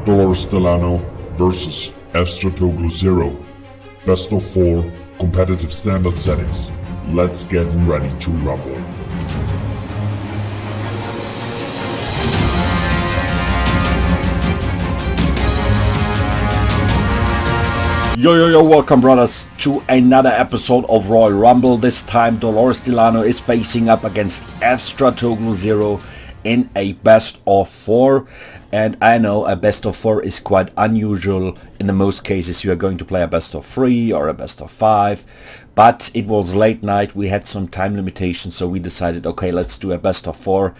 DOLORESDELANO versus efstratoglou0. Best of 4 competitive standard settings. Let's get ready to rumble. Yo, welcome brothers to another episode of Royal Rumble. This time DOLORESDELANO is facing up against efstratoglou0 in a best of 4. And I know a best of 4 is quite unusual. In the most cases you are going to play a best of 3 or a best of 5. But it was late night, we had some time limitations, so we decided, okay, let's do a best of 4.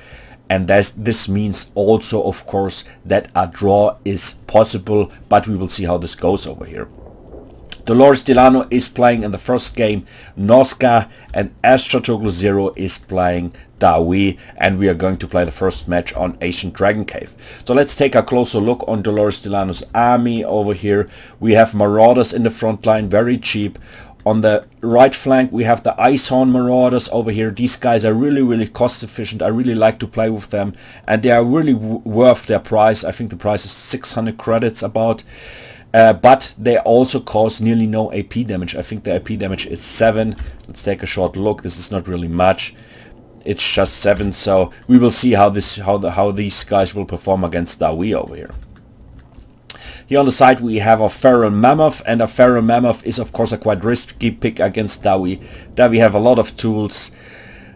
And this means also, of course, that a draw is possible, but we will see how this goes over here. DOLORESDELANO is playing in the first game Noska, and efstratoglou0 is playing Dawi, and we are going to play the first match on Ancient Dragon Cave. So let's take a closer look on DOLORESDELANO's army over here. We have Marauders in the front line, very cheap. On the right flank we have the Icehorn Marauders over here. These guys are really cost efficient. I really like to play with them, and they are really worth their price. I think the price is 600 credits about. But they also cause nearly no AP damage. I think the AP damage is 7. Let's take a short look. This is not really much. It's just 7. So we will see how these guys will perform against Dawi over here. Here on the side we have a Feral Mammoth, and a Feral Mammoth is of course a quite risky pick against Dawi. Dawi have a lot of tools.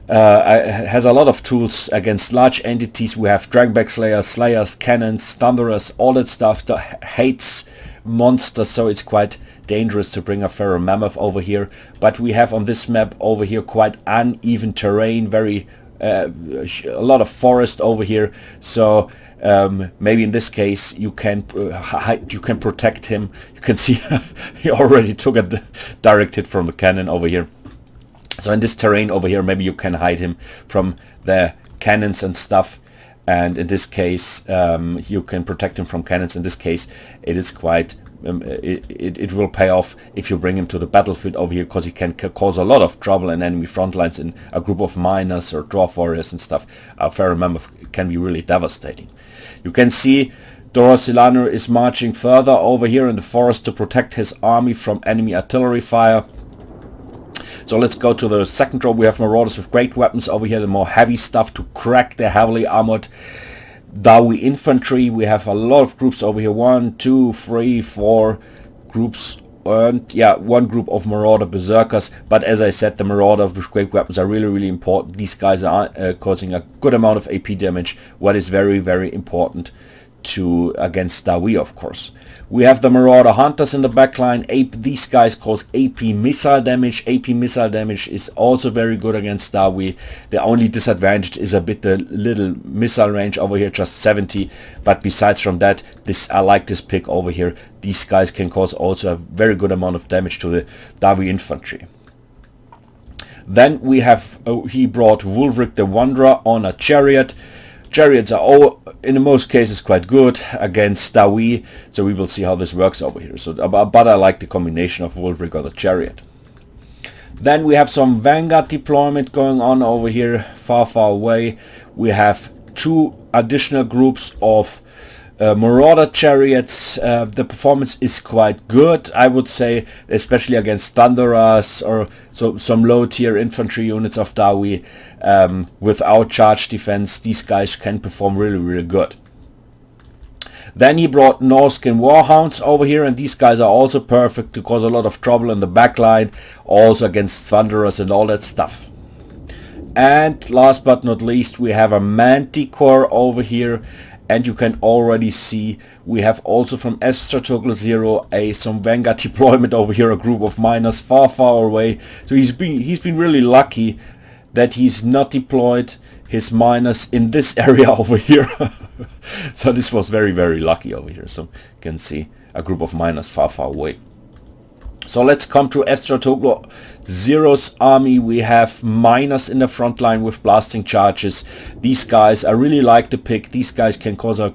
Has a lot of tools against large entities. We have Dragonback Slayers, Slayers, Cannons, Thunderers, all that stuff that hates monsters, so it's quite dangerous to bring a Feral Mammoth over here. But we have on this map over here quite uneven terrain, very a lot of forest over here, so maybe in this case you can protect him. You can see he already took a direct hit from the cannon over here. So in this terrain over here, maybe you can hide him from the cannons and stuff. And in this case, you can protect him from cannons. In this case, it is quite, it will pay off if you bring him to the battlefield over here, because he can cause a lot of trouble in enemy front lines in a group of miners or dwarf warriors and stuff. A Feral Mammoth can be really devastating. You can see DOLORESDELANO is marching further over here in the forest to protect his army from enemy artillery fire. So let's go to the second draw. We have Marauders with great weapons over here, the more heavy stuff to crack the heavily armored Dawi infantry. We have a lot of groups over here, 1, 2, 3, 4 groups, and yeah, one group of Marauder Berserkers. But as I said, the Marauder with great weapons are really important. These guys are causing a good amount of AP damage, what is very important to against Dawi, of course. We have the Marauder Hunters in the backline. These guys cause AP missile damage. AP missile damage is also very good against Dawi. The only disadvantage is a bit the little missile range over here, just 70. But besides from that, I like this pick over here. These guys can cause also a very good amount of damage to the Dawi infantry. Then we have, he brought Wulfric the Wanderer on a chariot. Chariots are all, in most cases, quite good against Dawi, so we will see how this works over here. So, but I like the combination of Wulfric or the chariot. Then we have some Vanguard deployment going on over here, far away. We have 2 additional groups of Marauder chariots. The performance is quite good, I would say, especially against Thunderers or some low tier infantry units of Dawi. Without charge defense, these guys can perform really good. Then he brought Norskin Warhounds over here, and these guys are also perfect to cause a lot of trouble in the backline, also against Thunderers and all that stuff. And last but not least, we have a Manticore over here. And you can already see we have also from efstratoglou0 some Vanguard deployment over here, a group of miners far away. So he's been really lucky that he's not deployed his miners in this area over here. So this was very lucky over here. So you can see a group of miners far away. So let's come to efstratoglou0's army. We have miners in the front line with blasting charges. These guys, I really like the pick. These guys can cause a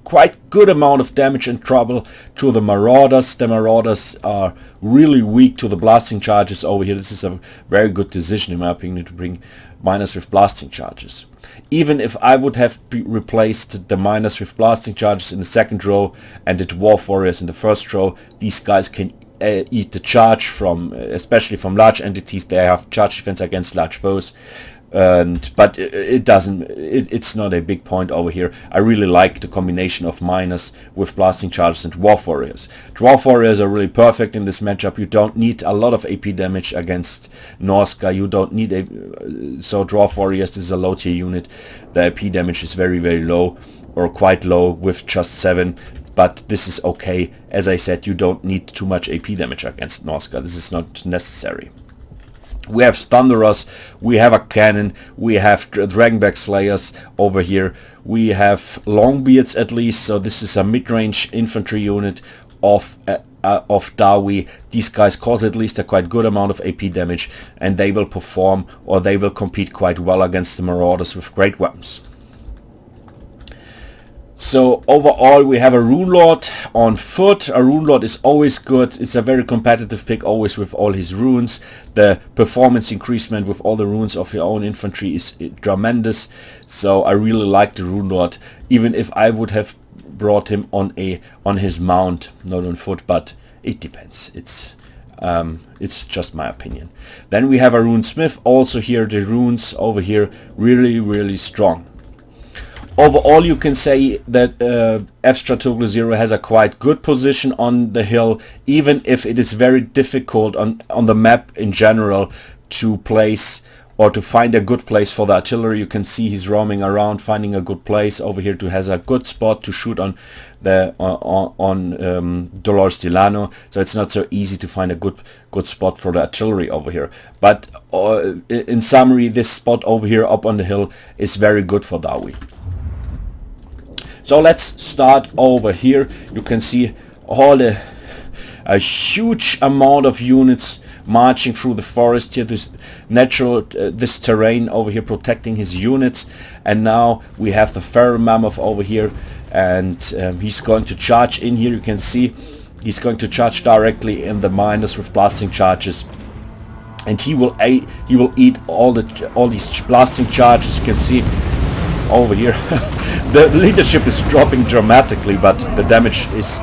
quite good amount of damage and trouble to the Marauders. The Marauders are really weak to the blasting charges over here. This is a very good decision in my opinion to bring miners with blasting charges. Even if I would have replaced the miners with blasting charges in the second row and the dwarf warriors in the first row, these guys can eat the charge from, especially from large entities. They have charge defense against large foes. But it's not a big point over here. I really like the combination of miners with blasting charges and dwarf warriors. Dwarf warriors are really perfect in this matchup. You don't need a lot of AP damage against Norska. You don't need so dwarf warriors, this is a low tier unit. The AP damage is very, very low, or quite low, with just 7. But this is okay. As I said, you don't need too much AP damage against Norska. This is not necessary. We have Thunderers, we have a cannon, we have Dragonback Slayers over here, we have Longbeards at least, so this is a mid-range infantry unit of Dawi. These guys cause at least a quite good amount of AP damage, and they will perform, or they will compete quite well against the Marauders with great weapons. So overall we have a Rune Lord on foot. A Rune Lord is always good. It's a very competitive pick, always with all his runes. The performance increasement with all the runes of your own infantry is tremendous. So I really like the Rune Lord, even if I would have brought him on his mount, not on foot, but it depends. It's just my opinion. Then we have a Rune Smith. Also here the runes over here really, really strong. Overall, you can say that efstratoglou0 has a quite good position on the hill, even if it is very difficult on the map in general to place or to find a good place for the artillery. You can see he's roaming around, finding a good place over here to has a good spot to shoot on the DOLORESDELANO. So it's not so easy to find a good spot for the artillery over here. But in summary, this spot over here up on the hill is very good for Dawi. So let's start over here. You can see a huge amount of units marching through the forest here. This this terrain over here protecting his units. And now we have the Feral Mammoth over here, and he's going to charge in here. You can see he's going to charge directly in the miners with blasting charges. And he will eat all these blasting charges. You can see over here the leadership is dropping dramatically, but the damage is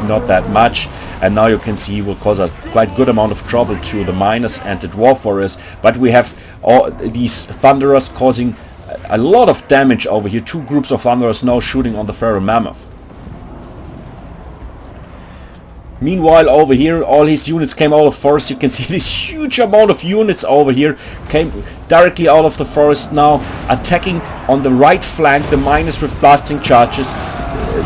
not that much. And now you can see he will cause a quite good amount of trouble to the miners and the dwarf warriors. But we have all these Thunderers causing a lot of damage over here. 2 groups of Thunderers now shooting on the Feral Mammoth. Meanwhile, over here, all his units came out of the forest. You can see this huge amount of units over here came directly out of the forest now, attacking on the right flank the miners with blasting charges.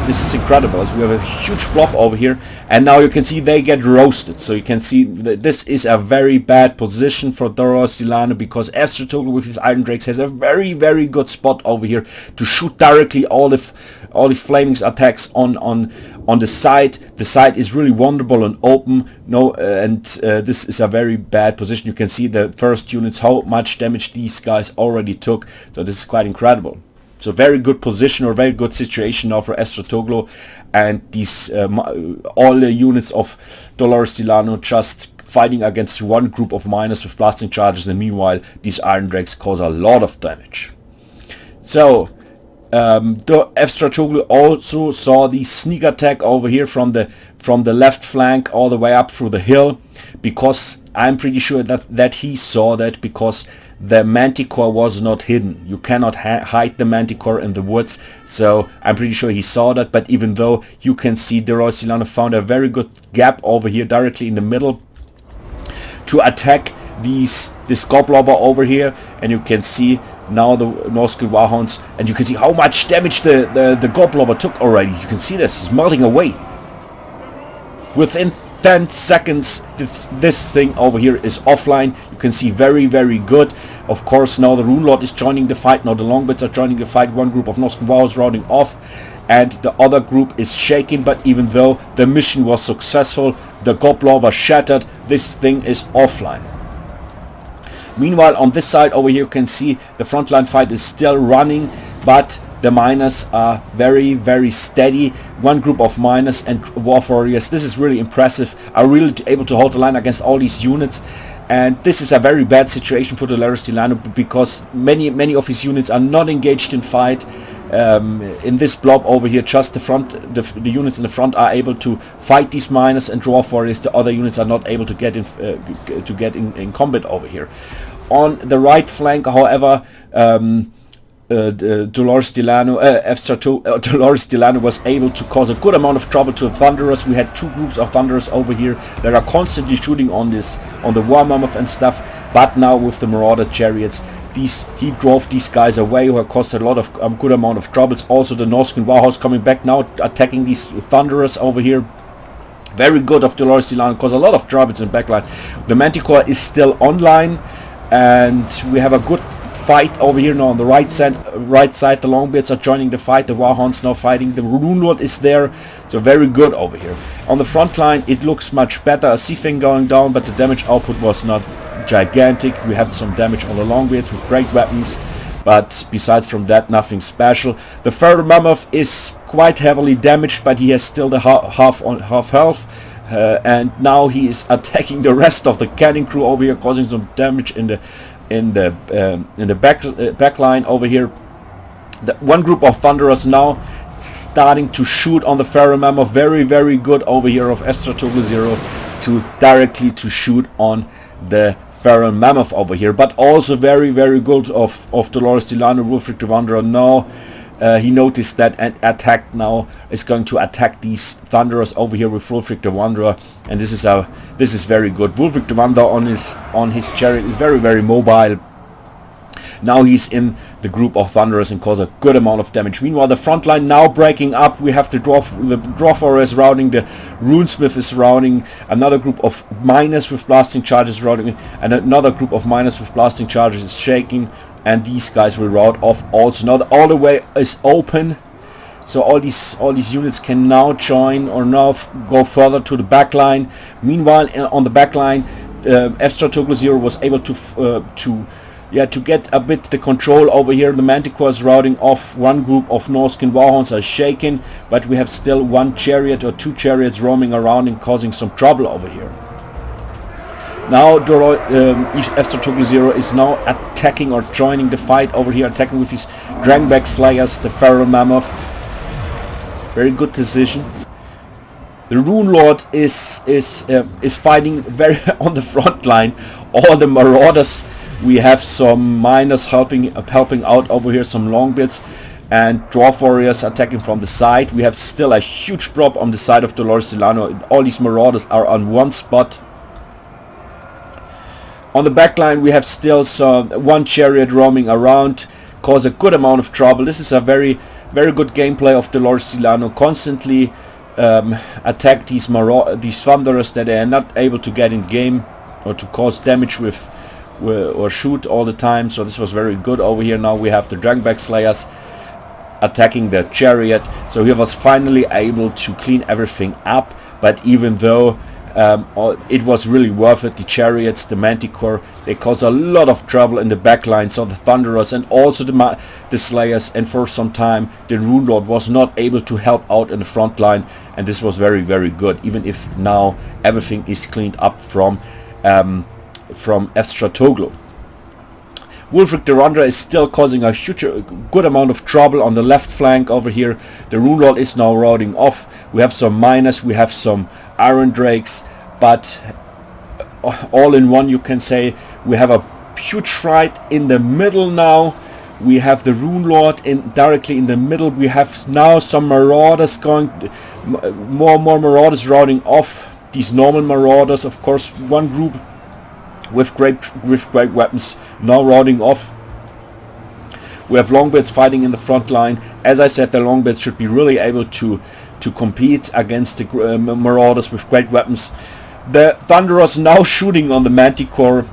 This is incredible. We have a huge blob over here, and now you can see they get roasted. So you can see that this is a very bad position for DOLORESDELANO, because efstratoglou with his Iron Drakes has a very, very good spot over here to shoot directly all the flaming attacks on the side. The side is really vulnerable and open. This is a very bad position. You can see the first units, how much damage these guys already took. So this is quite incredible. So very good position, or very good situation now for efstratoglou, and these all the units of DOLORESDELANO just fighting against one group of miners with blasting charges, and meanwhile these Iron Drakes cause a lot of damage. So the efstratoglou also saw the sneak attack over here from the left flank all the way up through the hill, because I'm pretty sure that he saw that, because the Manticore was not hidden. You cannot hide the Manticore in the woods, so I'm pretty sure he saw that. But even though, you can see DOLORESDELANO found a very good gap over here directly in the middle to attack this Goblobber over here. And you can see now the Norse Warhounds, and you can see how much damage the Goblobber took already. You can see this is melting away. Within 10 seconds this thing over here is offline. You can see very, very good. Of course, now the Rune Lord is joining the fight. Now the Longbeards are joining the fight. One group of Norse Warhounds rounding off, and the other group is shaking. But even though the mission was successful, the Goblobber shattered. This thing is offline. Meanwhile, on this side over here, you can see the frontline fight is still running, but the miners are very, very steady. One group of miners and dwarf warriors, this is really impressive, are really able to hold the line against all these units. And this is a very bad situation for DOLORESDELANO because many of his units are not engaged in fight. In this blob over here, just the units in the front are able to fight these miners and dwarf warriors. The other units are not able to get in combat over here. On the right flank, however, DOLORESDELANO was able to cause a good amount of trouble to the Thunderers. We had two groups of Thunderers over here that are constantly shooting on the Warhammer and stuff, but now with the Marauder chariots, he drove these guys away, who caused a lot of good amount of troubles. Also the Norskin Warhouse coming back now, attacking these Thunderers over here. Very good of DOLORESDELANO, caused a lot of troubles in backline. The Manticore is still online, and we have a good fight over here now on the right side. The Longbeards are joining the fight. The Warhounds now fighting. The Rune Lord is there, so very good over here. On the front line, it looks much better. A Seafang going down, but the damage output was not gigantic. We had some damage on the Longbeards with great weapons, but besides from that, nothing special. The Pharaoh Mammoth is quite heavily damaged, but he has still the half health. And now he is attacking the rest of the cannon crew over here, causing some damage in the back line over here. One group of Thunderers now starting to shoot on the Pharaoh Mammoth. Very, very good over here of efstratoglou0 to directly to shoot on the Pharaoh Mammoth over here, but also very, very good of DOLORESDELANO. Wulfric the Wanderer now he noticed that and attacked now is going to attack these Thunderers over here with Wulfric the Wanderer, and this is very good. Wulfric the Wanderer on his chariot is very, very mobile. Now he's in the group of Thunderers and cause a good amount of damage. Meanwhile, the front line now breaking up. We have the Dwarf Warrior is routing, the Runesmith is routing, another group of miners with blasting charges routing, and another group of miners with blasting charges is shaking, and these guys will rout off also. Now all the way is open, so all these units can now join or now go further to the back line. Meanwhile, on the back line, efstratoglou0 was able to get a bit the control over here. The Manticore is routing off. One group of Norskin Warhounds are shaken, but we have still one chariot or two chariots roaming around and causing some trouble over here. Now efstratoglou0 is now attacking or joining the fight over here, attacking with his Drangback Slayers, the Pharaoh Mammoth. Very good decision. The Rune Lord is fighting very on the front line. All the Marauders. We have some miners helping out over here, some Longbeards, and Dwarf Warriors attacking from the side. We have still a huge drop on the side of DOLORESDELANO. All these Marauders are on one spot. On the back line, we have still one chariot roaming around, cause a good amount of trouble. This is a very, very good gameplay of DOLORESDELANO. Constantly attack these Thunderers that they are not able to get in game or to cause damage with or shoot all the time. So this was very good over here. Now we have the Drangback Slayers attacking the chariot, so he was finally able to clean everything up. But even though it was really worth it, the chariots, the Manticore, they caused a lot of trouble in the back line. So the Thunderers and also the Slayers, and for some time the Rune Lord was not able to help out in the front line, and this was very, very good, even if now everything is cleaned up from efstratoglou. Wulfric the Wanderer is still causing a good amount of trouble on the left flank over here. The Rune Lord is now routing off. We have some miners, we have some Iron Drakes, but all in one, you can say we have a huge fight in the middle now. We have the Rune Lord directly in the middle. We have now some Marauders going, more Marauders routing off. These normal Marauders, of course, one group with great weapons now routing off. We have Longbeards fighting in the front line. As I said, the Longbeards should be really able to compete against the Marauders with great weapons. The Thunderers now shooting on the Manticore,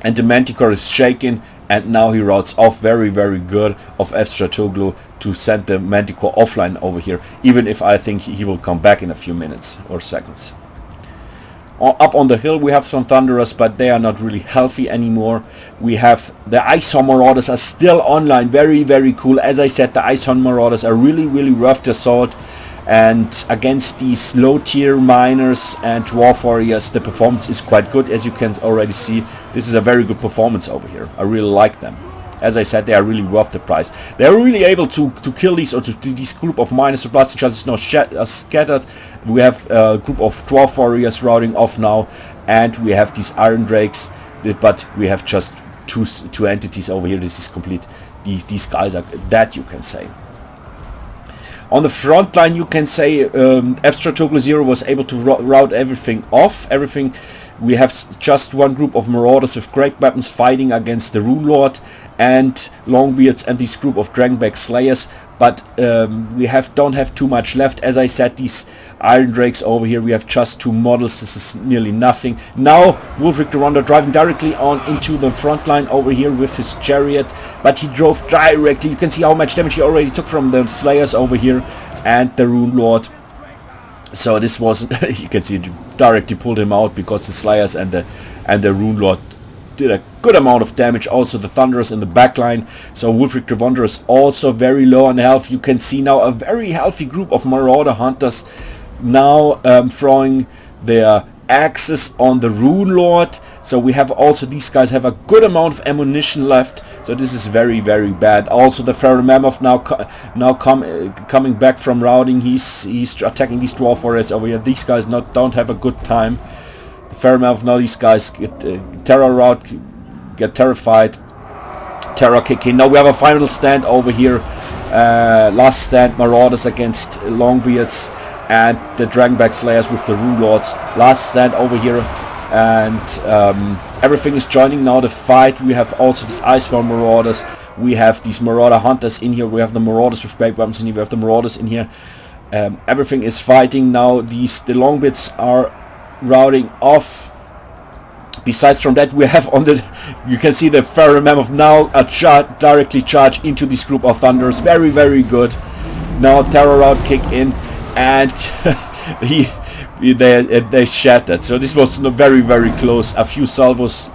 and the Manticore is shaken, and now he routes off. Very, very good of efstratoglou to send the Manticore offline over here, even if I think he will come back in a few minutes or seconds. Up on the hill we have some Thunderers, but they are not really healthy anymore. We have the Icehorn Marauders are still online. Very, very cool. As I said, the Icehorn Marauders are really, really worth their salt. and against these low tier miners and dwarf warriors the performance is quite good. As you can already see, this is a very good performance over here. I really like them. As I said, they are really worth the price. They are really able to kill these, or to this group of miners. The blasting shots is now scattered. We have a group of dwarf warriors routing off now, and we have these iron drakes, but we have just two entities over here. This is complete. These guys are that, you can say. On the front line, you can say efstratoglou0 was able to route everything off. We have just one group of marauders with great weapons fighting against the Rune Lord and Longbeards and this group of Dragonback Slayers, but we don't have too much left. As I said, these Iron Drakes over here, we have just 2 models. This is nearly nothing. Now Wulfric the Wanderer driving directly on into the front line over here with his chariot, but he drove directly. You can see how much damage he already took from the Slayers over here and the Rune Lord. So this was, you can see, it directly pulled him out because the Slayers and the Rune Lord did a good amount of damage. Also the Thunderers in the backline. So Wulfric the Wanderer is also very low on health. You can see now a very healthy group of Marauder Hunters now throwing their axes on the Rune Lord. So we have also, these guys have a good amount of ammunition left. So this is very, very bad. Also the Feral Mammoth now coming back from routing. He's attacking these dwarf warriors over here. These guys don't have a good time. The Feral Mammoth, now these guys get terror route, get terrified, terror kick in. Now we have a final stand over here. Last stand, Marauders against Longbeards and the Dragonback Slayers with the Rune Lords. Last stand over here, and everything is joining now the fight. We have also these Iceborne Marauders. We have these Marauder Hunters in here. We have the Marauders with great weapons in here. We have the Marauders in here. Everything is fighting now. The Longbeards are routing off. Besides from that, we have on the, you can see the Feral Mammoth now directly charge into this group of Thunderers. Very, very good. Now terror route kick in, and they shattered. So this was very, very close. A few salvos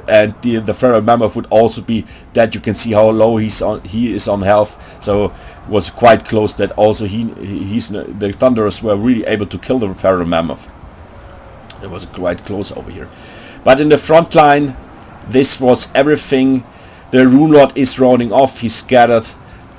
and the Feral Mammoth would also be dead. You can see how low he is on health. So it was quite close that also the Thunderers were really able to kill the Feral Mammoth. It was quite close over here. But in the front line, this was everything. The Rune Lord is rounding off. He's scattered,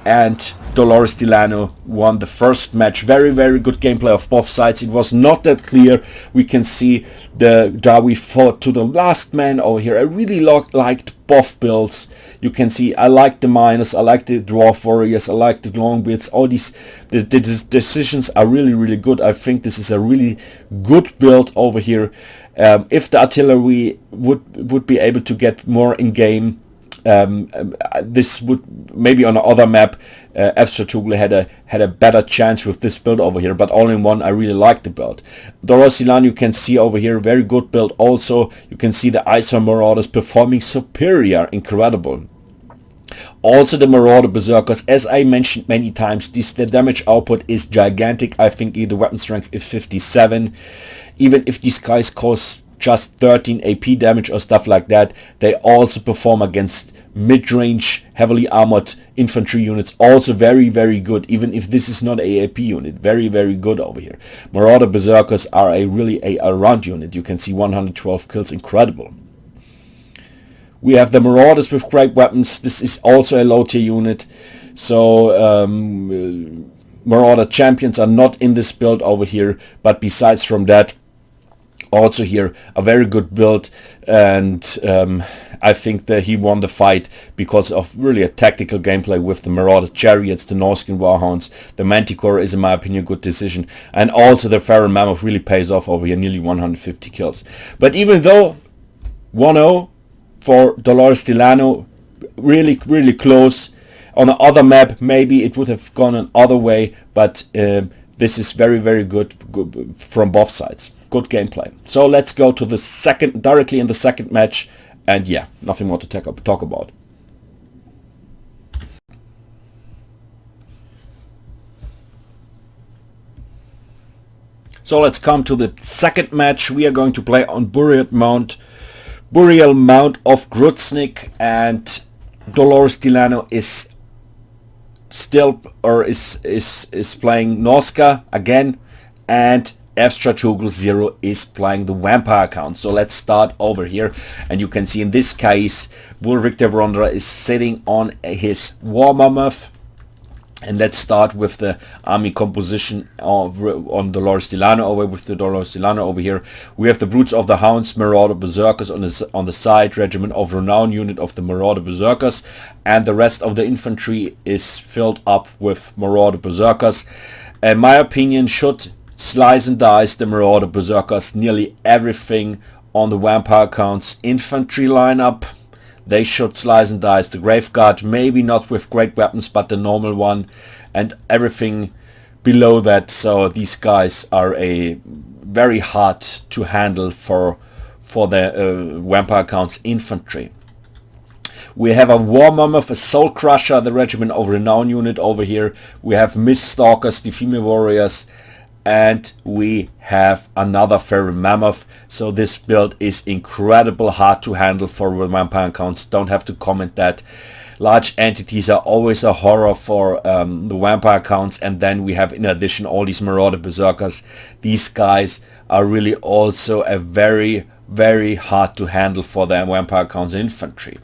and DOLORESDELANO won the first match. Very, very good gameplay of both sides. It was not that clear. We can see we fought to the last man over here. I really liked both builds. You can see I like the miners, I like the dwarf warriors, I like the longbeards. All these the decisions are really, really good. I think this is a really good build over here. If the artillery would be able to get more in game, this would maybe on another map efstratoglou had a better chance with this build over here, but all in one I really like the build. DOLORESDELANO, you can see over here, very good build. Also you can see the Iceborne Marauders performing superior, incredible. Also the Marauder Berserkers, as I mentioned many times, the damage output is gigantic. I think the weapon strength is 57. Even if these guys cause just 13 AP damage or stuff like that, they also perform against mid-range heavily armored infantry units. Also very, very good, even if this is not a AP unit. Very, very good over here. Marauder Berserkers are really a round unit. You can see 112 kills, incredible. We have the Marauders with great weapons. This is also a low tier unit. So Marauder Champions are not in this build over here, but besides from that, also here a very good build, and I think that he won the fight because of really a tactical gameplay with the Marauder Chariots, the Norskin Warhounds. The Manticore is in my opinion a good decision, and also the Feral Mammoth really pays off over here, nearly 150 kills. But even though 1-0 for DOLORESDELANO, really, really close. On the other map maybe it would have gone another way, but this is very, very good from both sides. Good gameplay. So let's go to the directly in the second match, and yeah, nothing more to talk about. So let's come to the second match. We are going to play on Burial Mount of Grutznik, and DOLORESDELANO is still or is playing Norska again, and efstratoglou0 is playing the vampire account. So let's start over here, and you can see in this case Ulrich de Verondra is sitting on his war mammoth. And let's start with the army composition on DOLORESDELANO over with the DOLORESDELANO over here. We have the Brutes of the Hounds, Marauder Berserkers on the side, Regiment of Renown unit of the Marauder Berserkers, and the rest of the infantry is filled up with Marauder Berserkers. In my opinion, should slice and dice the Marauder Berserkers nearly everything on the vampire accounts infantry lineup. They should slice and dice the Graveguard, maybe not with great weapons, but the normal one, and everything below that. So these guys are a very hard to handle for the vampire accounts infantry. We have a War Mammoth, a Soul Crusher, the Regiment of Renown unit over here. We have Mist Stalkers, the female warriors, and we have another Fairy Mammoth. So this build is incredible hard to handle for the vampire accounts. Don't have to comment that. Large entities are always a horror for the vampire accounts, and then we have in addition all these Marauder Berserkers. These guys are really also a very, very hard to handle for the vampire accounts infantry.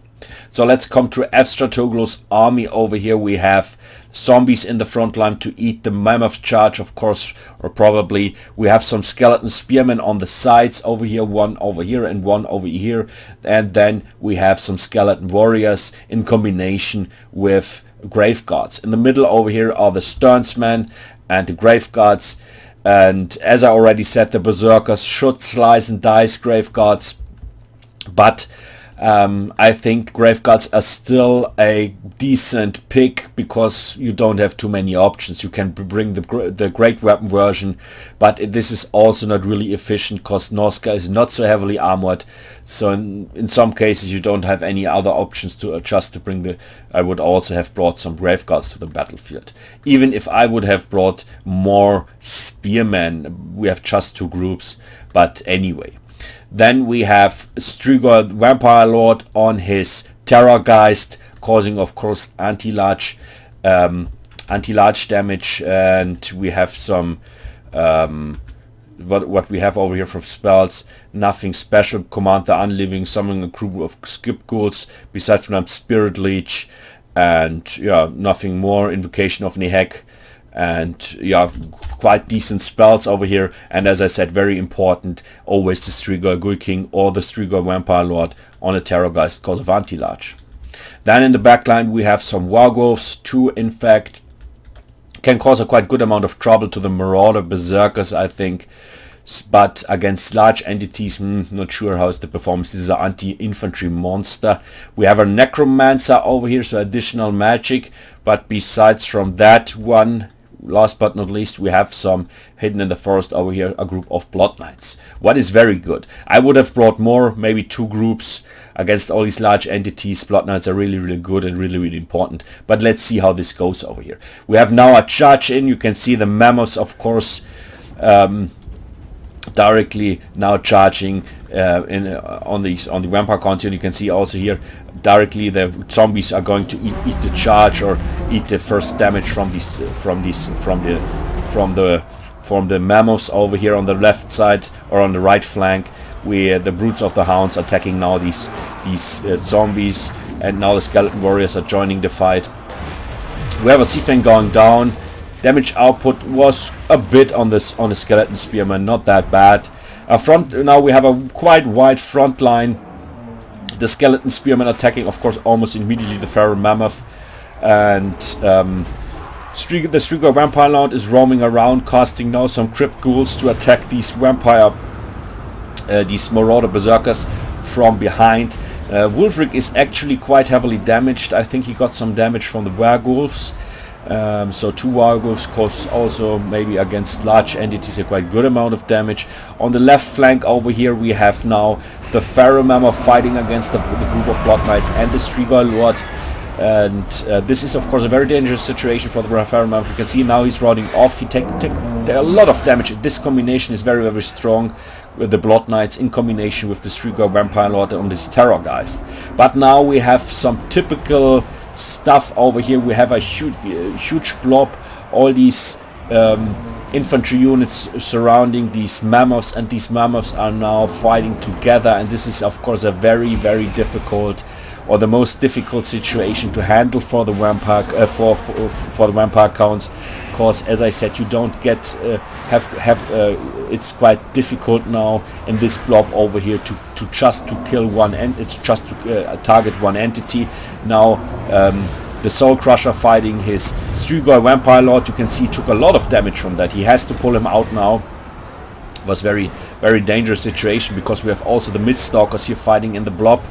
So let's come to efstratoglou0's army over here. We have zombies in the front line to eat the mammoth charge, of course, or probably. We have some skeleton spearmen on the sides over here, one over here and one over here, and then we have some skeleton warriors in combination with graveguards. In the middle over here are the sternsmen and the graveguards, and as I already said, the berserkers should slice and dice graveguards, but I think graveguards are still a decent pick because you don't have too many options. You can bring the great weapon version, but this is also not really efficient because Norska is not so heavily armored. So in some cases you don't have any other options to adjust to bring I would also have brought some graveguards to the battlefield. Even if I would have brought more spearmen, we have just two groups, but anyway. Then we have Strigor Vampire Lord on his Terrorgeist, causing of course anti-large damage, and we have some what we have over here from spells. Nothing special. Command the Unliving, summon a crew of skip ghouls, besides from them Spirit Leech, and yeah, nothing more. Invocation of Nehek, and yeah, quite decent spells over here. And as I said, very important, always the Strigor Ghoul King or the Strigor Vampire Lord on a Terrorgeist because of anti-large. Then in the backline we have some Werewolves, two in fact. Can cause a quite good amount of trouble to the Marauder Berserkers, I think, but against large entities, not sure how is the performance. This is an anti-infantry monster. We have a Necromancer over here, so additional magic, but besides from that one, last but not least, we have some hidden in the forest over here, a group of Blood Knights. What is very good. I would have brought more, maybe two groups against all these large entities. Blood Knights are really, really good and really, really important. But let's see how this goes over here. We have now a charge in. You can see the mammoths, of course, directly now charging on the vampire continent. You can see also here directly the zombies are going to eat the charge or eat the first damage from the mammoths over here on the left side or on the right flank. The Brutes of the Hounds attacking now these zombies, and now the skeleton warriors are joining the fight. We have a Seafang going down. Damage output was a bit on the skeleton spearman, not that bad. Now we have a quite wide front line. The skeleton spearman attacking, of course, almost immediately the feral mammoth, and the Strigor Vampire Lord is roaming around, casting now some crypt ghouls to attack these these Marauder Berserkers from behind. Wulfric is actually quite heavily damaged. I think he got some damage from the werewolves. So two werewolves cause also maybe against large entities a quite good amount of damage. On the left flank over here we have now the Pharaoh Mammoth fighting against the group of Blood Knights and the Strigor Lord. And this is of course a very dangerous situation for the Pharaoh Mammoth. You can see now he's running off. He take a lot of damage. This combination is very, very strong with the Blood Knights in combination with the Strigor Vampire Lord on this Terrorgeist. But now we have some typical stuff over here. We have a huge blob, all these infantry units surrounding these mammoths, and these mammoths are now fighting together, and this is of course a very difficult, or the most difficult situation to handle for the vampire for the vampire counts, because as I said, you don't get it's quite difficult now in this blob over here to just to kill one, and it's just to target one entity. Now the Soul Crusher fighting his Strigoi Vampire Lord, you can see he took a lot of damage from that. He has to pull him out now. It was very dangerous situation, because we have also the Mist Stalkers here fighting in the blob.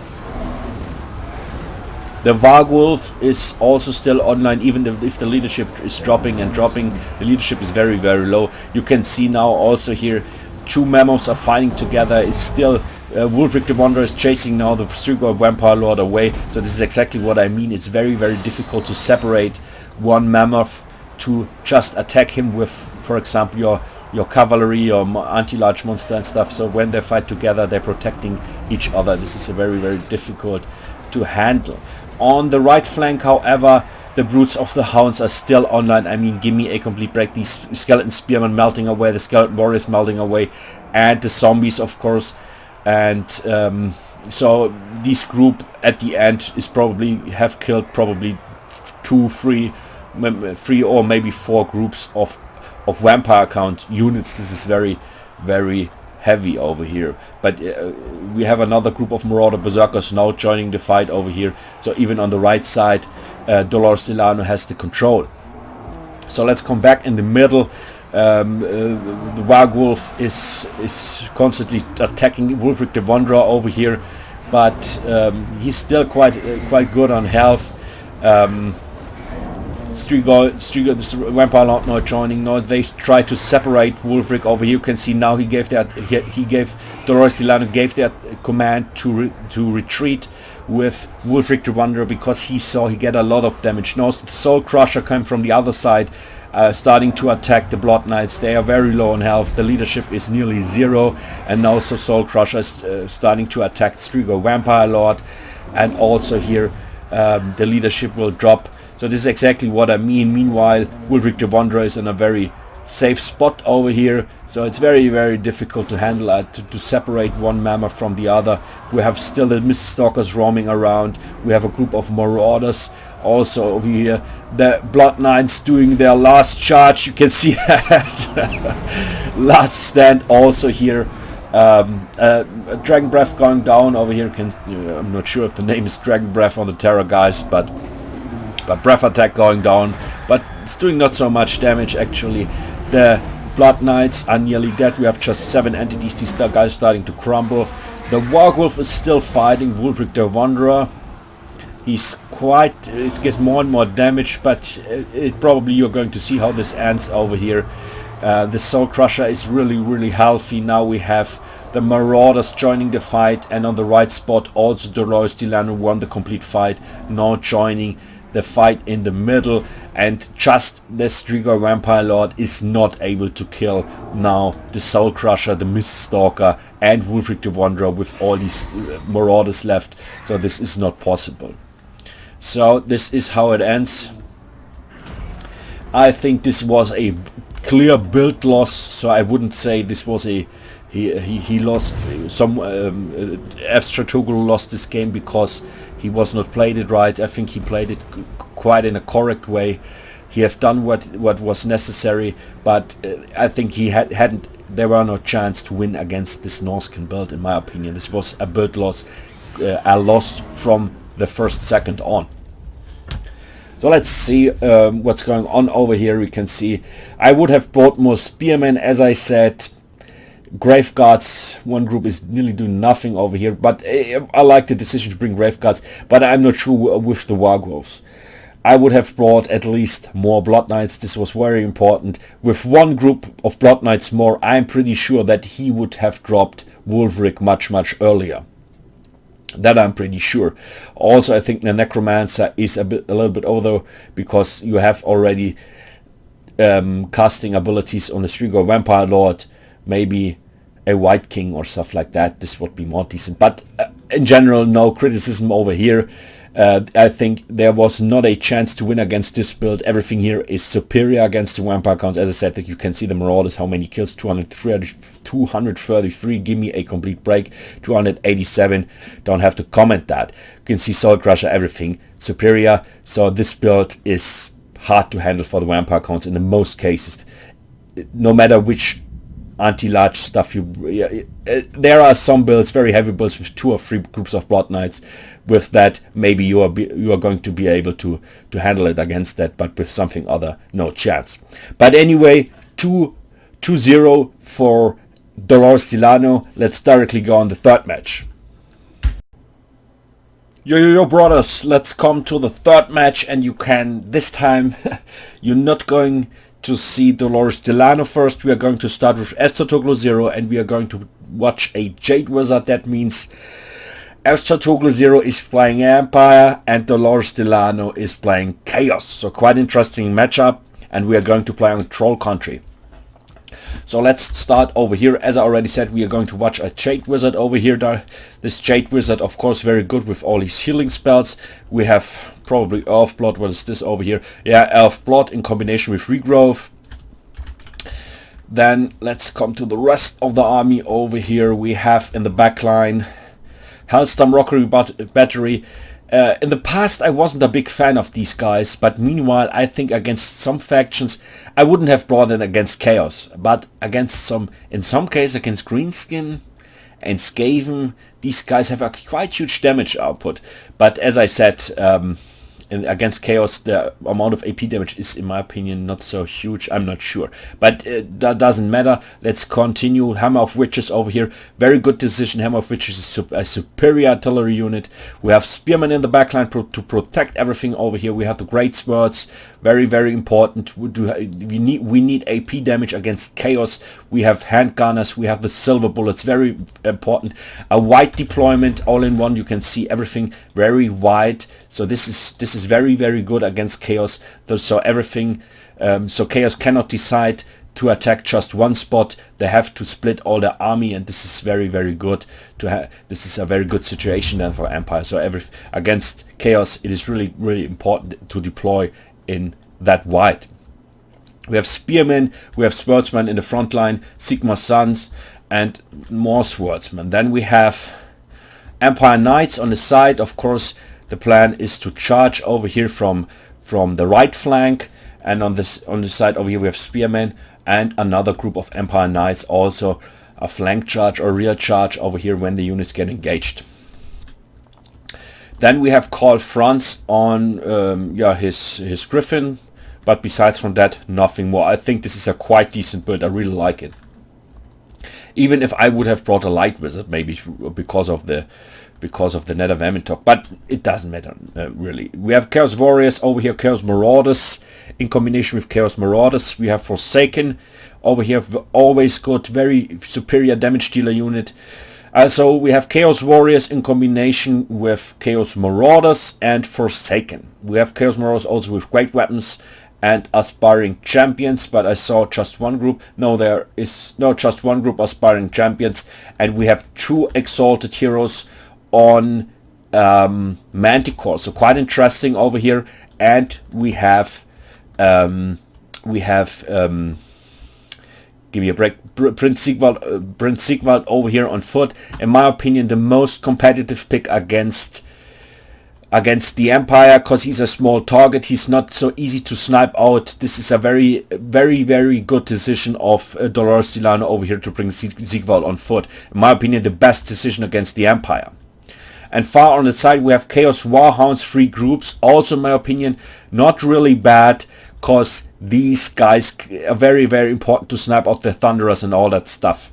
The Wargwolf is also still online, even if the leadership is dropping, the leadership is very low. You can see now also here 2 mammoths are fighting together. It's still Wulfric the Wanderer is chasing now the Strigoi Vampire Lord away. So this is exactly what I mean. It's very difficult to separate one mammoth to just attack him with, for example, your cavalry or anti-large monster and stuff. So when they fight together, they're protecting each other. This is a very difficult to handle. On the right flank, however, the Brutes of the Hounds are still online. I mean, give me a complete break. These Skeleton Spearmen melting away, the Skeleton Warriors melting away, and the zombies, of course. And so this group at the end is probably have killed probably 2, 3 or maybe 4 groups of vampire count units. This is very heavy over here, but we have another group of Marauder Berserkers now joining the fight over here. So even on the right side, DOLORESDELANO has the control. So let's come back in the middle. The Wargwolf is constantly attacking Wulfric the Wanderer over here, but he's still quite good on health. Strigoi, the Vampire Lord now joining. Now they try to separate Wulfric over here. You can see now DOLORESDELANO gave that command to retreat with Wulfric the Wanderer, because he saw he get a lot of damage. Now the Soul Crusher came from the other side, starting to attack the Blood Knights. They are very low on health. The leadership is nearly 0, and now so Soul Crusher is starting to attack Strigoi Vampire Lord, and also here the leadership will drop. So this is exactly what I mean. Meanwhile, Wulfric the Wanderer is in a very safe spot over here, so it's very difficult to handle to separate one mammoth from the other. We have still the Mist Stalkers roaming around. We have a group of Marauders also over here. The Blood Knights doing their last charge. You can see that last stand also here. Dragon Breath going down over here. I'm not sure if the name is Dragon Breath on the Terror guys, but Breath Attack going down, but it's doing not so much damage actually. The Blood Knights are nearly dead. We have just 7 entities. These guys starting to crumble. The Wargwolf is still fighting Wulfric the Wanderer. It gets more and more damage, but probably you're going to see how this ends over here. The Soul Crusher is really healthy. Now we have the Marauders joining the fight, and on the right spot also DOLORESDELANO won the complete fight, now joining the fight in the middle, and just the Strigoi Vampire Lord is not able to kill now the Soul Crusher, the Mist Stalker, and Wulfric the Wanderer with all these Marauders left. So this is not possible. So this is how it ends. I think this was a clear build loss, so I wouldn't say this was a he lost some efstratoglou lost this game because he was not played it right. I think he played it quite in a correct way. He have done what was necessary, but I think he hadn't. There were no chance to win against this Norscan build, in my opinion. This was a build loss, a loss from the first second on. So let's see what's going on over here. We can see I would have bought more spearmen, as I said. Grave Guards, one group is nearly doing nothing over here, but I like the decision to bring Grave Guards, but I'm not sure with the Wargwolves. I would have brought at least more Blood Knights. This was very important. With one group of Blood Knights more, I'm pretty sure that he would have dropped Wulfric much earlier. That I'm pretty sure. Also, I think the Necromancer is a little bit over, because you have already casting abilities on the Strigoi Vampire Lord. Maybe a White King or stuff like that. This would be more decent. But in general, no criticism over here. I think there was not a chance to win against this build. Everything here is superior against the vampire counts. As I said, you can see the Marauders, how many kills, 233, give me a complete break, 287, don't have to comment that. You can see Soul Crusher, everything superior. So this build is hard to handle for the vampire counts in the most cases, no matter which anti-large stuff there are some builds, very heavy builds with 2 or 3 groups of Blood Knights. With that, maybe you are going to be able to handle it against that, but with something other, no chance. But anyway, 2-0 for DOLORESDELANO. Let's directly go on the third match. Yo brothers, let's come to the third match, and you can, this time, you're not going to see DOLORESDELANO first. We are going to start with efstratoglou0, and we are going to watch a Jade Wizard. That means efstratoglou0 is playing Empire and DOLORESDELANO is playing Chaos. So quite interesting matchup, and we are going to play on Troll Country. So let's start over here. As I already said, we are going to watch a Jade Wizard over here. This Jade Wizard, of course, very good with all his healing spells. We have probably Earth Blood. What is this over here? Yeah, Earth Blood in combination with Regrowth. Then let's come to the rest of the army over here. We have in the backline Hellstorm Rockery Battery. In the past I wasn't a big fan of these guys, but meanwhile I think against some factions I wouldn't have brought in against Chaos, but against some, in some cases against Greenskin and Skaven, these guys have a quite huge damage output. But as I said, against Chaos the amount of AP damage is, in my opinion, not so huge. I'm not sure, but that doesn't matter. Let's continue. Hammer of Witches over here, very good decision. Hammer of Witches is a superior artillery unit. We have Spearmen in the backline to protect everything over here. We have the Great Swords, very important. We need AP damage against Chaos. We have Handgunners, we have the Silver Bullets, very important. A wide deployment, all in one. You can see everything very wide. So this is very good against Chaos. So everything, so Chaos cannot decide to attack just one spot. They have to split all their army, and this is very good to have. This is a very good situation then for Empire. So against Chaos, it is really important to deploy in that wide. We have Spearmen, we have Swordsmen in the front line, Sigmar Sons, and more Swordsmen. Then we have Empire Knights on the side. Of course, the plan is to charge over here from the right flank, and on the side over here we have Spearmen and another group of Empire Knights, also a flank charge or rear charge over here when the units get engaged. Then we have Karl Franz on his Griffin, but besides from that, nothing more. I think this is a quite decent build. I really like it. Even if I would have brought a Light Wizard, maybe because of the Nether Vermin talk, but it doesn't matter really. We have Chaos Warriors over here, Chaos Marauders in combination with Chaos Marauders. We have Forsaken over here, always good, very superior damage dealer unit. So we have Chaos Warriors in combination with Chaos Marauders and Forsaken. We have Chaos Marauders also with great weapons and Aspiring Champions, but I saw just one group. No, there is no just one group Aspiring Champions, and we have 2 Exalted Heroes on Manticore. So quite interesting over here. And we have give me a break, Prince Sigvald over here on foot. In my opinion, the most competitive pick against the Empire, because he's a small target. He's not so easy to snipe out. This is a very good decision of DOLORESDELANO over here to bring Sigvald on foot. In my opinion, the best decision against the Empire. And far on the side we have Chaos Warhounds, 3 groups. Also, in my opinion, not really bad, because these guys are very important to snipe out the Thunderers and all that stuff.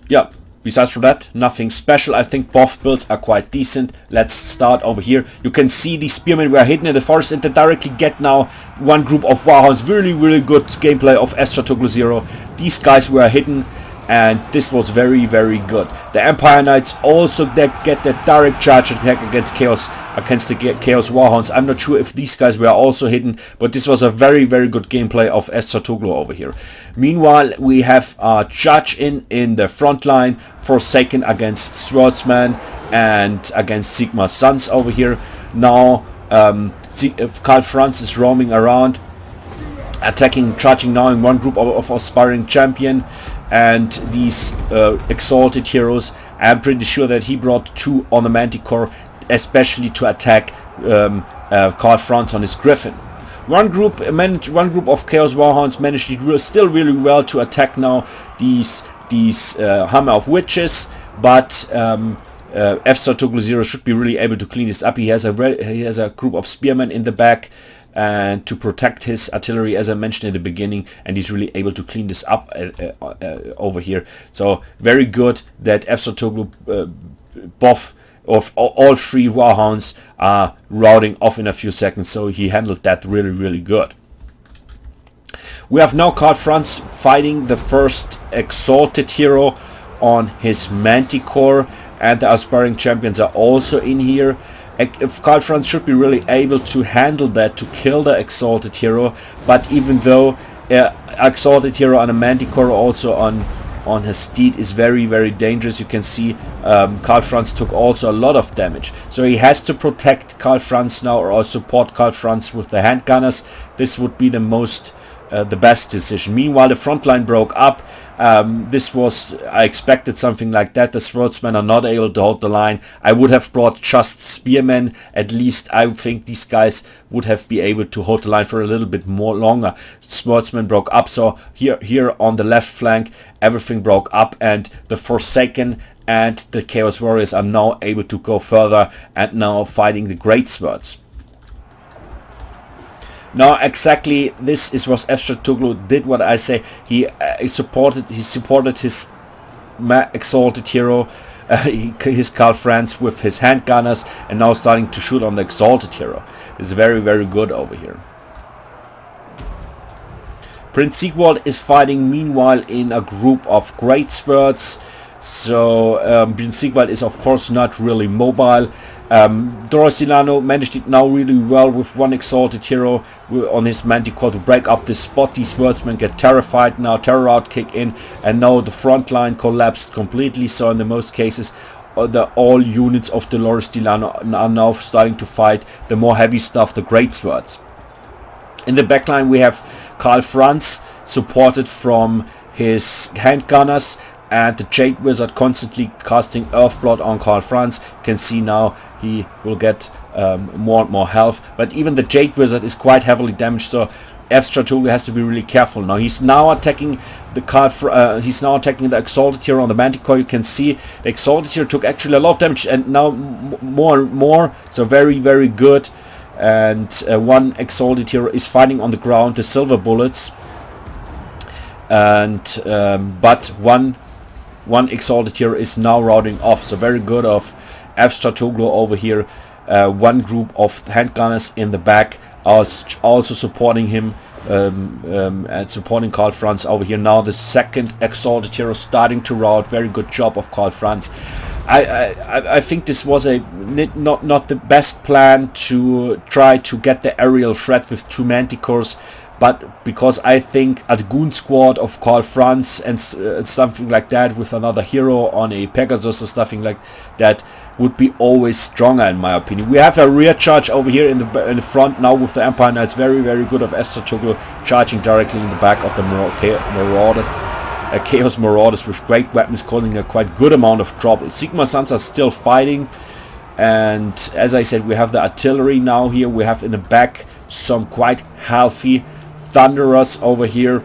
Yeah, besides from that, nothing special. I think both builds are quite decent. Let's start over here. You can see the Spearmen were hidden in the forest, and they directly get now one group of Warhounds. Really good gameplay of efstratoglou0. These guys were hidden, and this was very good. The Empire Knights also get that direct charge attack against the Chaos Warhounds. I'm not sure if these guys were also hidden, but this was a very good gameplay of efstratoglou over here. Meanwhile, we have Judge in the front line, Forsaken against Swordsman. and against Sigma Sons over here. Now Karl Franz is roaming around, attacking, charging now in one group of aspiring champion, and these exalted heroes. I'm pretty sure that he brought 2 on the Manticore, especially to attack Karl Franz on his Griffin. One group of Chaos Warhounds managed it still really well to attack now these Hammer of Witches, but efstratoglou0 should be really able to clean this up. He has a group of spearmen in the back and to protect his artillery, as I mentioned in the beginning, and he's really able to clean this up over here. So very good that efstratoglou both of all 3 Warhounds are routing off in a few seconds, so he handled that really good. We have now Karl Franz fighting the first exalted hero on his Manticore, and the aspiring champions are also in here. Karl Franz should be really able to handle that, to kill the exalted hero, but even though exalted hero on a Manticore also on his steed is very dangerous, you can see Karl Franz took also a lot of damage, so he has to protect Karl Franz now, or support Karl Franz with the handgunners. This would be the best decision. Meanwhile, the front line broke up. I expected something like that. The swordsmen are not able to hold the line. I would have brought just spearmen. At least I think these guys would have been able to hold the line for a little bit more longer. Swordsmen broke up, so here on the left flank everything broke up, and the Forsaken and the Chaos Warriors are now able to go further and now fighting the Great Swords. Now exactly this is what efstratoglou did, what I say. He supported his exalted hero, his Karl Franz, with his handgunners, and now starting to shoot on the exalted hero. It's very good over here. Prince Sigvald is fighting meanwhile in a group of Great Swords. So Prince Sigvald is of course not really mobile. DOLORESDELANO managed it now really well with one exalted hero on his Manticore to break up this spot. These swordsmen get terrified now, terror out kick in, and now the front line collapsed completely. So in the most cases all units of DOLORESDELANO are now starting to fight the more heavy stuff, the Great Swords. In the backline we have Karl Franz, supported from his handgunners, and the Jade Wizard constantly casting Earthblood on Karl Franz. You can see now he will get more and more health, but even the Jade Wizard is quite heavily damaged, so efstratoglou has to be really careful. Now he's now attacking the exalted hero on the Manticore. You can see the exalted hero took actually a lot of damage, and now more and more, so very good. And one exalted hero is fighting on the ground, the silver bullets, and but one exalted hero is now routing off, so very good of efstratoglou over here. One group of handgunners in the back are also supporting him and supporting Karl Franz over here. Now the second exalted hero starting to rout. Very good job of Karl Franz. I think this was not the best plan to try to get the aerial threat with 2 Manticores, but because I think a goon squad of Karl Franz and something like that with another hero on a Pegasus or something like that would be always stronger, in my opinion. We have a rear charge over here in the front now with the Empire Knights. Very good of efstratoglou charging directly in the back of the Marauders. Chaos Marauders with great weapons, causing a quite good amount of trouble. Sigma Sons are still fighting, and as I said, we have the artillery now here. We have in the back some quite healthy Thunderers over here,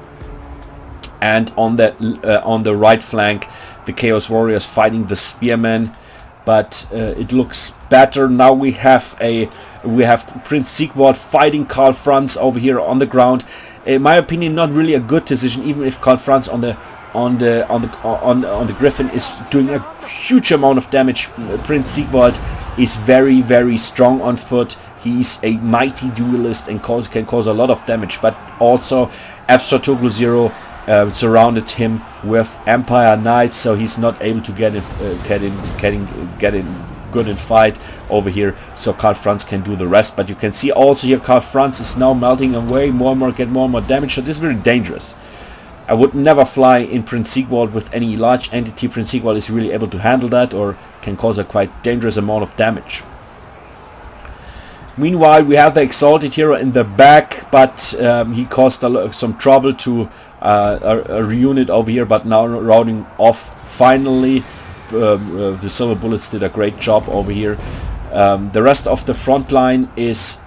and on the right flank the Chaos Warriors fighting the Spearmen, but it looks better now. We have Prince Sigvald fighting Karl Franz over here on the ground. In my opinion, not really a good decision, even if Karl Franz on the Griffin is doing a huge amount of damage. Prince Sigvald is very strong on foot. He's a mighty duelist and can cause a lot of damage, but also efstratoglou0 surrounded him with Empire Knights, so he's not able to get in good in fight over here, so Karl Franz can do the rest. But you can see also here Karl Franz is now melting away more and more, get more and more damage, so this is very dangerous. I would never fly in Prince Sigvald with any large entity. Prince Sigvald is really able to handle that, or can cause a quite dangerous amount of damage. Meanwhile, we have the Exalted Hero in the back, but he caused some trouble to a unit over here, but now rounding off finally. The Silver Bullets did a great job over here. The rest of the front line is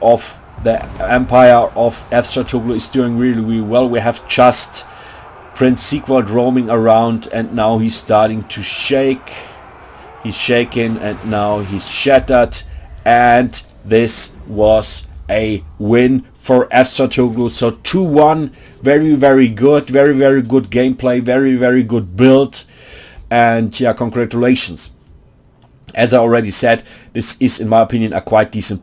of the Empire of efstratoglou is doing really, really well. We have just Prince Sigvald roaming around, and now he's starting to shake. He's shaking, and now he's shattered, and this was a win for efstratoglou. So 2-1, very, very good, very, very good gameplay, very, very good build, and yeah, congratulations. As I already said, this is, in my opinion, a quite decent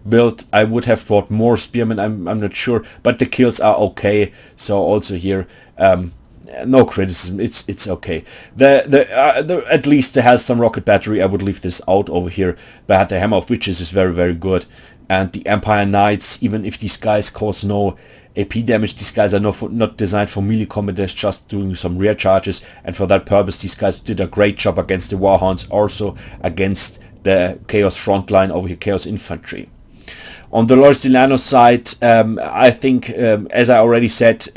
build. I would have brought more spearmen, I'm not sure, but the kills are okay. So also here, no criticism. It's okay. At least there has some rocket battery. I would leave this out over here. But the Hammer of Witches is very, very good. And the Empire Knights, even if these guys cause no AP damage, these guys are not designed for melee combat. They're just doing some rear charges, and for that purpose these guys did a great job against the Warhounds, also against the Chaos frontline over here, Chaos Infantry. On the DOLORESDELANO side, I think, as I already said,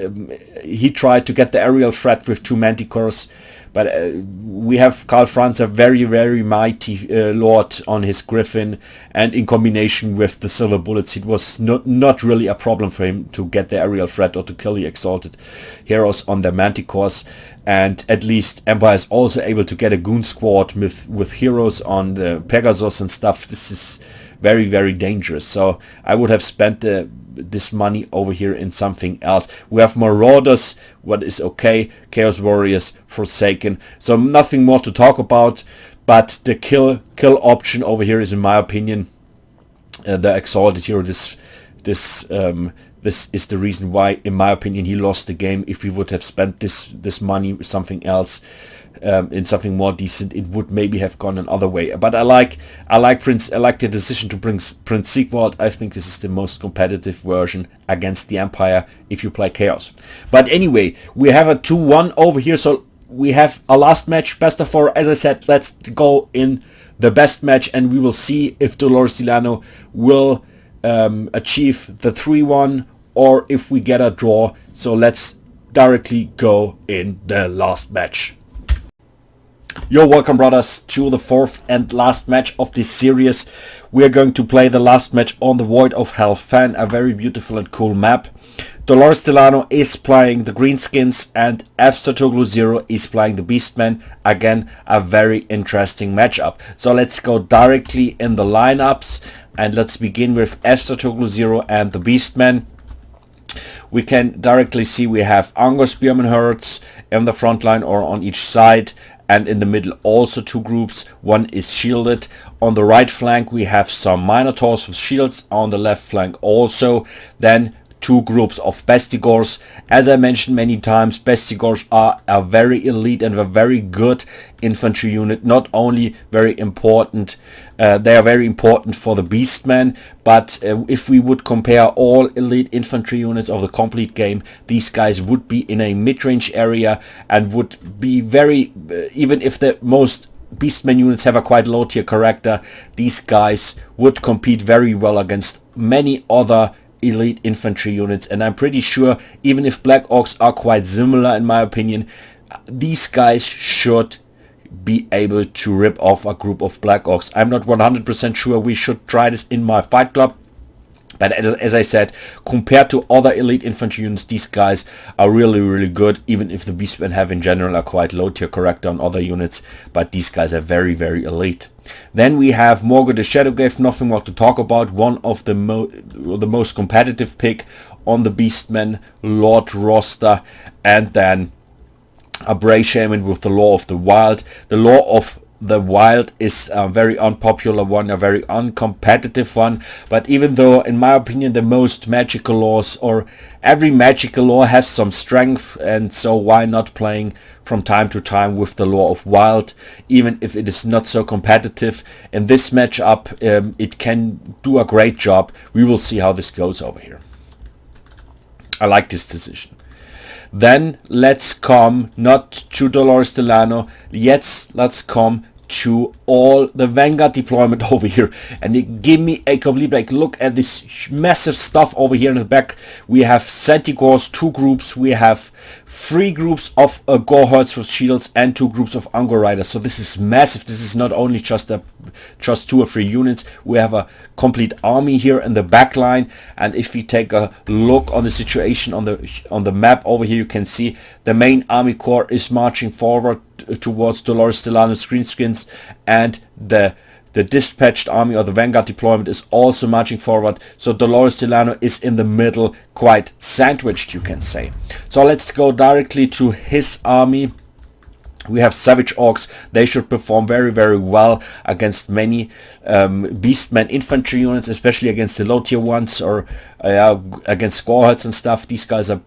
he tried to get the aerial threat with 2 Manticores, but we have Karl Franz, a very, very mighty lord on his Griffin, and in combination with the Silver Bullets, it was not really a problem for him to get the aerial threat or to kill the Exalted Heroes on the Manticores. And at least Empire is also able to get a goon squad with heroes on the Pegasus and stuff. This is very, very dangerous. So I would have spent this money over here in something else. We have Marauders, what is okay, Chaos Warriors, Forsaken. So nothing more to talk about, but the kill option over here is, in my opinion, the Exalted Hero. This is the reason why, in my opinion, he lost the game. If he would have spent this money with something else, in something more decent, it would maybe have gone another way. But I like the decision to bring Prince Sigvald. I think this is the most competitive version against the Empire if you play Chaos. But anyway, we have a 2-1 over here, so we have a last match, best of 4. As I said, let's go in the best match, and we will see if DOLORESDELANO will achieve the 3-1 or if we get a draw. So let's directly go in the last match. Yo, welcome brothers to the 4th and last match of this series. We are going to play the last match on the Void of Hell-Fan, a very beautiful and cool map. DOLORESDELANO is playing the Greenskins and efstratoglou0 is playing the Beastmen. Again, a very interesting matchup. So let's go directly in the lineups, and let's begin with efstratoglou0 and the Beastmen. We can directly see we have Angor Spearman herds in the front line or on each side, and in the middle also 2 groups. One is shielded. On the right flank we have some Minotaurs with shields, on the left flank also. Then 2 groups of Bestigors. As I mentioned many times, Bestigors are a very elite and a very good infantry unit. Not only very important, they are very important for the Beastmen, but if we would compare all elite infantry units of the complete game, these guys would be in a mid-range area and would be very, even if the most Beastmen units have a quite low tier character, these guys would compete very well against many other elite infantry units. And I'm pretty sure, even if Black Orcs are quite similar in my opinion, these guys should be able to rip off a group of Black Orcs. I'm not 100% sure. We should try this in my fight club. But as I said, compared to other elite infantry units, these guys are really, really good, even if the Beastmen have in general a quite low tier character on other units. But these guys are very, very elite. Then we have Morgott the Shadowgrave, nothing more to talk about. One of the most competitive pick on the Beastmen Lord roster. And then a Bray Shaman with the Law of the Wild. The Law of the Wild is a very unpopular one, a very uncompetitive one, but even though, in my opinion, the most magical laws, or every magical law has some strength, and so why not playing from time to time with the Law of Wild, even if it is not so competitive. In this matchup, it can do a great job. We will see how this goes over here. I like this decision. Then let's come not to DOLORESDELANO, let's come to all the Vanguard deployment over here, and give me a complete break. Look at this massive stuff over here in the back. We have Centigaurs, 2 groups, we have 3 groups of Gorehordes with shields, and 2 groups of Angor Riders. So this is massive. This is not only just 2 or 3 units. We have a complete army here in the back line, and if we take a look on the situation on the map over here, you can see the main army corps is marching forward towards DOLORESDELANO's greenskins, and the dispatched army or the Vanguard deployment is also marching forward. So DOLORESDELANO is in the middle, quite sandwiched, you can say. So let's go directly to his army. We have Savage Orcs. They should perform very, very well against many Beastmen infantry units, especially against the low tier ones, or against Gorehordes and stuff. These guys are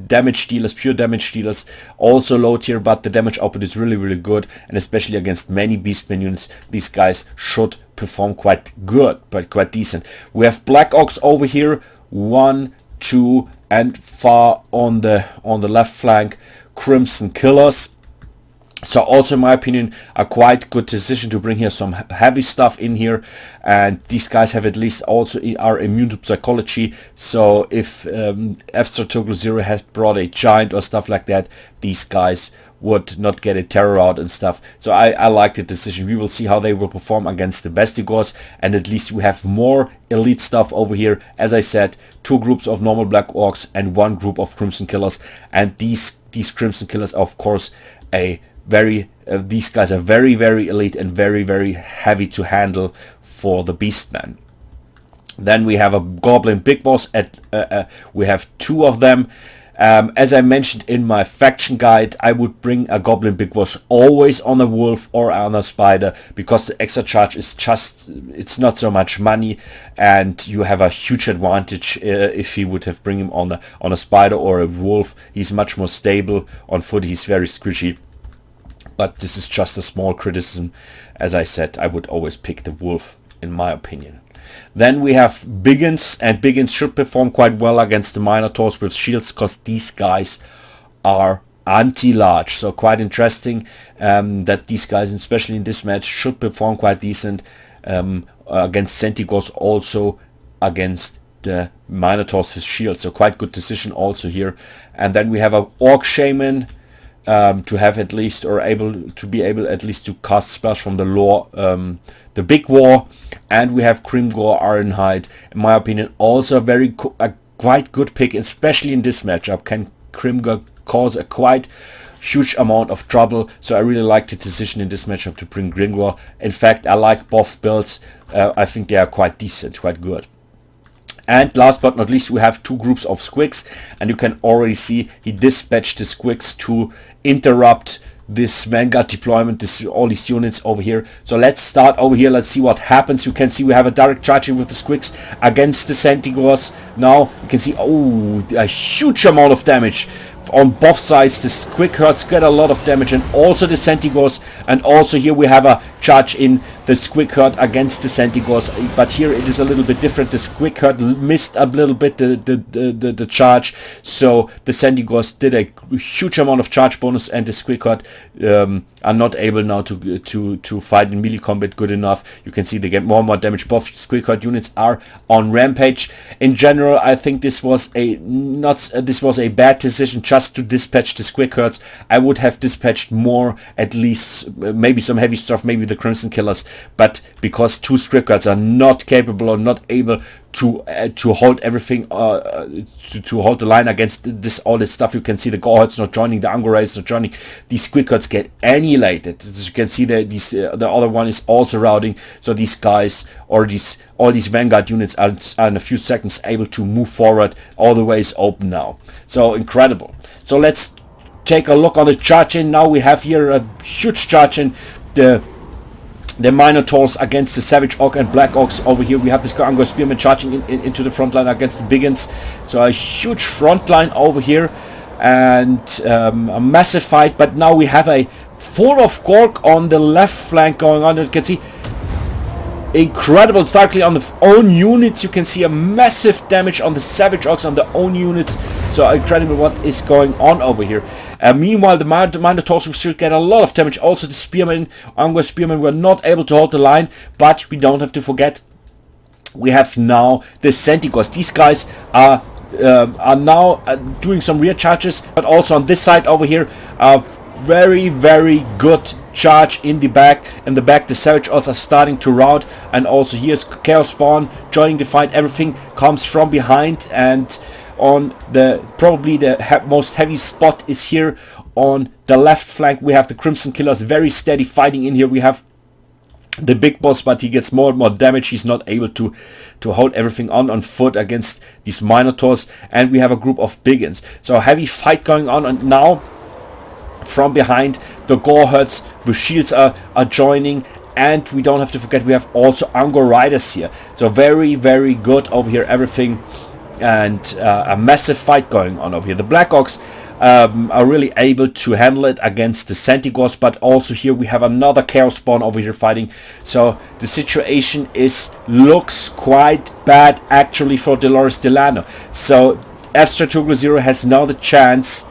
damage dealers, pure damage dealers, also low tier, but the damage output is really, really good, and especially against many Beastmen units, these guys should perform quite good, but quite decent. We have Black Orcs over here, 1, 2, and far on the left flank, Crimson Killers. So also in my opinion a quite good decision to bring here some heavy stuff in here, and these guys have at least also are immune to psychology. So if efstratoglou0 has brought a giant or stuff like that, these guys would not get a terror out and stuff. So I like the decision. We will see how they will perform against the Bestigors, and at least we have more elite stuff over here. As I said, 2 groups of normal Black Orcs and 1 group of Crimson Killers, and these Crimson Killers are of course these guys are very, very elite and very, very heavy to handle for the Beastmen. Then we have a Goblin Big Boss. We have 2 of them. As I mentioned in my faction guide, I would bring a Goblin Big Boss always on a Wolf or on a Spider, because the extra charge is it's not so much money, and you have a huge advantage if you would have bring him on a Spider or a Wolf. He's much more stable. On foot he's very squishy. But this is just a small criticism. As I said, I would always pick the Wolf in my opinion. Then we have Biggins, and Biggins should perform quite well against the Minotaurs with shields, because these guys are anti-large. So quite interesting that these guys, especially in this match, should perform quite decent against Centigaurs, also against the Minotaurs with shields. So quite good decision also here. And then we have a Orc Shaman, to have at least, or to be able at least to cast spells from the lore, the Big War. And we have Grimgor Ironhide, in my opinion also a quite good pick, especially in this matchup. Can Grimgor cause a quite huge amount of trouble? So I really like the decision in this matchup to bring Grimgor. In fact, I like both builds. I think they are quite decent, quite good. And last but not least, we have 2 groups of Squigs, and you can already see he dispatched the Squigs to interrupt this Vanguard deployment, all these units over here. So let's start over here. Let's see what happens. You can see we have a direct charging with the Squigs against the Centigaurs. Now you can see, oh, a huge amount of damage on both sides. The Squig herds get a lot of damage, and also the Centigaurs. And also here we have a charge in the Squig herd against the Centigaurs, but here it is a little bit different. The Squig herd missed a little bit the charge, so the Centigaurs did a huge amount of charge bonus, and the Squig herd are not able now to fight in melee combat good enough. You can see they get more and more damage. Both Squig herd units are on rampage. In general, I think this was a bad decision just to dispatch the Squig herds. I would have dispatched more, at least maybe some heavy stuff, maybe the Crimson Killers, but because 2 Squig herds are not capable or not able to hold everything, to hold the line against all this stuff. You can see the Gorehordes not joining, the Angor Riders not joining. These Squig herds get annihilated. As you can see, the other one is also routing. So these guys, or all these Vanguard units are in a few seconds able to move forward. All the way is open now. So incredible. So let's take a look on the charge-in. Now we have here a huge charge-in. The Minotaurs against the Savage Orc and Black Orcs. Over here we have this Angor Spearman charging into the front line against the Biggins. So a huge front line over here, and a massive fight. But now we have a 4 of Gork on the left flank going on. You can see incredible. Directly on the own units, you can see a massive damage on the Savage Orcs on the own units. So incredible what is going on over here. Meanwhile, the Minotaurs will still get a lot of damage. Also the Spearmen, Angor Spearmen, were not able to hold the line, but we don't have to forget, we have now the Centaurs. These guys are now doing some rear charges, but also on this side over here, very, very good charge in the back. The Savage Orcs are starting to rout, and also here's Chaos Spawn joining the fight. Everything comes from behind, and on the probably the most heavy spot is here on the left flank. We have the Crimson Killers very steady fighting in here. We have the big boss, but he gets more and more damage. He's not able to hold everything on foot against these Minotaurs, and we have a group of Biggins. So a heavy fight going on, and now from behind the Goreherds with shields are joining, and we don't have to forget we have also Angor Riders here. So very, very good over here, everything, and a massive fight going on over here. The Black Orcs are really able to handle it against the Centaurs, but also here we have another Chaos Spawn over here fighting. So the situation looks quite bad actually for DOLORESDELANO. So efstratoglou0 has now the chance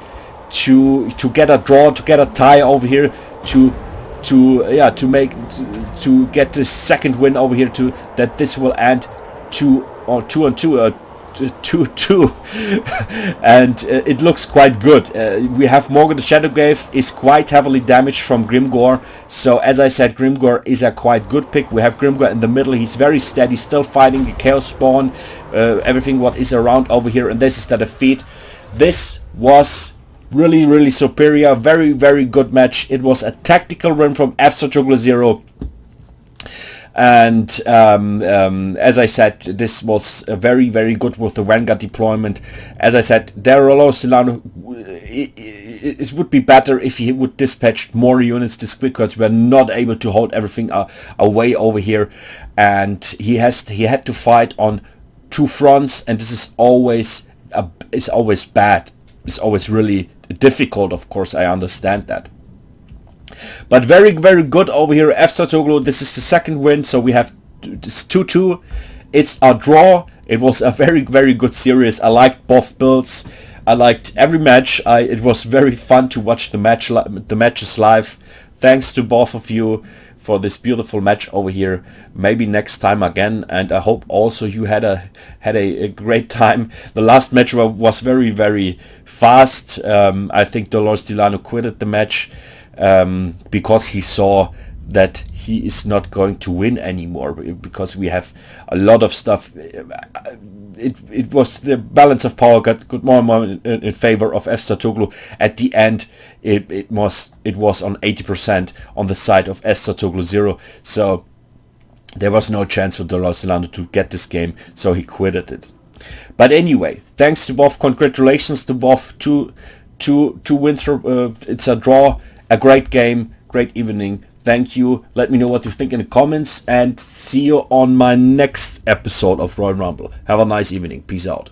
to get a draw, to get a tie over here, to get the second win over here, to that this will end 2-2, and it looks quite good. We have Morgan the Shadowgrave is quite heavily damaged from Grimgor, so as I said, Grimgor is a quite good pick. We have Grimgor in the middle. He's very steady, still fighting the Chaos Spawn, everything what is around over here, and this is the defeat. This was really, really superior. Very, very good match. It was a tactical win from efstratoglou0. And as I said, this was very, very good with the Vanguard deployment. As I said, DOLORESDELANO, it would be better if he would dispatch more units this quick, because we're not able to hold everything away over here, and he had to fight on two fronts, and this is always bad. It's always really difficult, of course, I understand that. But very, very good over here, efstratoglou. This is the second win, so we have 2-2. It's a draw. It was a very, very good series. I liked both builds. I liked every match. It was very fun to watch the matches live. Thanks to both of you for this beautiful match over here. Maybe next time again, and I hope also you had a great time. The last match was very, very fast. I think DOLORESDELANO quitted the match because he saw that he is not going to win anymore, because we have a lot of stuff. It was the balance of power got more and more in favor of efstratoglou. At the end, it was on 80% on the side of efstratoglou0. So there was no chance for DOLORESDELANO to get this game, so he quitted it. But anyway, thanks to both. Congratulations to both. Two wins. It's a draw. A great game. Great evening. Thank you. Let me know what you think in the comments, and see you on my next episode of Royal Rumble. Have a nice evening. Peace out.